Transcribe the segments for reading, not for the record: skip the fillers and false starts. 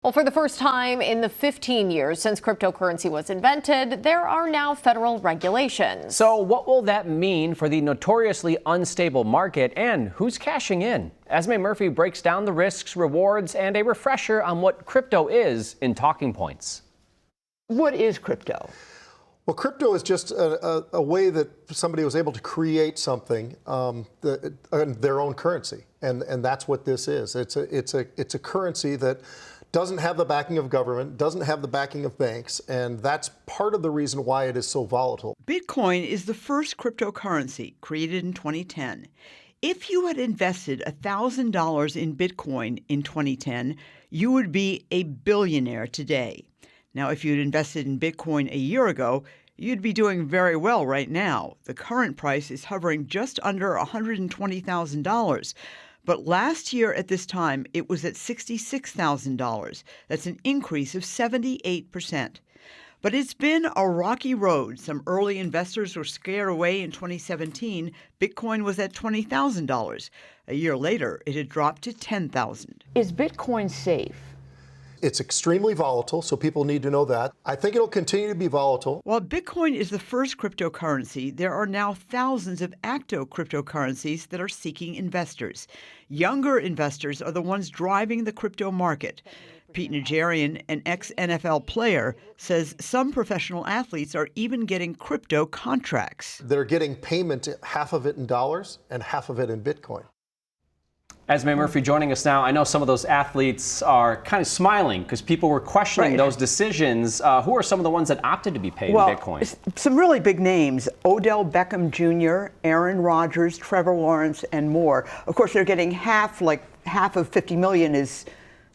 Well, for the first time in the 15 years since cryptocurrency was invented, there are now federal regulations. So what will that mean for the notoriously unstable market, and who's cashing in? Esme Murphy breaks down the risks, rewards, and a refresher on what crypto is in Talking Points. What is crypto? Well, crypto is just a way that somebody was able to create something, their own currency, and that's what this is. It's a currency that doesn't have the backing of government, doesn't have the backing of banks, and that's part of the reason why it is so volatile. Bitcoin is the first cryptocurrency created in 2010. If you had invested $1,000 in Bitcoin in 2010, you would be a billionaire today. Now, if you'd invested in Bitcoin a year ago, you'd be doing very well right now. The current price is hovering just under $120,000. But last year at this time, it was at $66,000. That's an increase of 78%. But it's been a rocky road. Some early investors were scared away in 2017. Bitcoin was at $20,000. A year later, it had dropped to $10,000. Is Bitcoin safe? It's extremely volatile, so people need to know that. I think it'll continue to be volatile. While Bitcoin is the first cryptocurrency, there are now thousands of active cryptocurrencies that are seeking investors. Younger investors are the ones driving the crypto market. Pete Najarian, an ex-NFL player, says some professional athletes are even getting crypto contracts. They're getting payment, half of it in dollars and half of it in Bitcoin. Esme Murphy joining us now. I know some of those athletes are kind of smiling because people were questioning those decisions. Who are some of the ones that opted to be paid in Bitcoin? Some really big names: Odell Beckham Jr., Aaron Rodgers, Trevor Lawrence, and more. Of course, they're getting half of 50 million is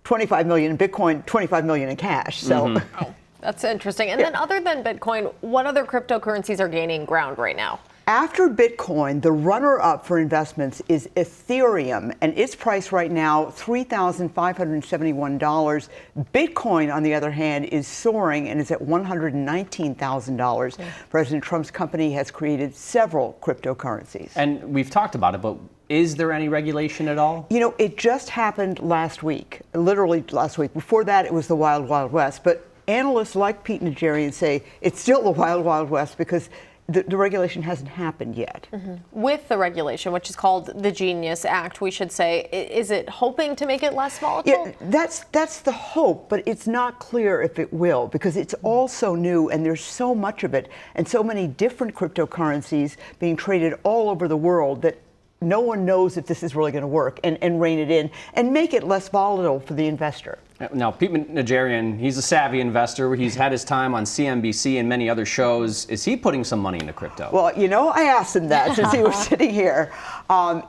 25 million in Bitcoin, 25 million in cash. So. Oh, that's interesting. And then other than Bitcoin, what other cryptocurrencies are gaining ground right now? After Bitcoin, the runner-up for investments is Ethereum, and its price right now, $3,571. Bitcoin, on the other hand, is soaring and is at $119,000. President Trump's company has created several cryptocurrencies. And we've talked about it, but is there any regulation at all? You know, it just happened last week, literally last week. Before that, it was the Wild Wild West. But analysts like Pete Najarian say it's still the Wild Wild West because the regulation hasn't happened yet. With the regulation, which is called the Genius Act, we should say, is it hoping to make it less volatile? Yeah, that's the hope, but it's not clear if it will because it's all so new and there's so much of it and so many different cryptocurrencies being traded all over the world that no one knows if this is really going to work and rein it in and make it less volatile for the investor. Now, Pete Najarian, he's a savvy investor. He's had his time on CNBC and many other shows. Is he putting some money into crypto? Well, you know, I asked him that since he was sitting here.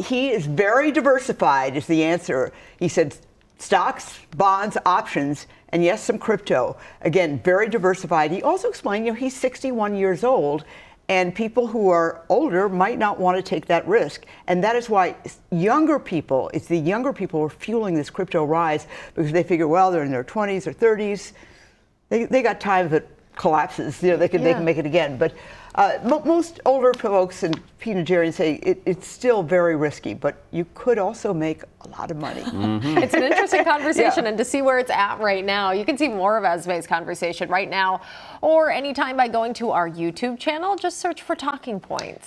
He is very diversified is the answer. He said stocks, bonds, options, and yes, some crypto. Again, very diversified. He also explained, you know, he's 61 years old. And people who are older might not want to take that risk. And that is why younger people, it's the younger people who are fueling this crypto rise because they figure, well, they're in their 20s or 30s. They got time if it collapses. You know, they can make it again. But most older folks, and Pete Najarian say it's still very risky, but you could also make a lot of money. It's an interesting conversation, and to see where it's at right now, you can see more of Esme's conversation right now or anytime by going to our YouTube channel. Just search for Talking Points.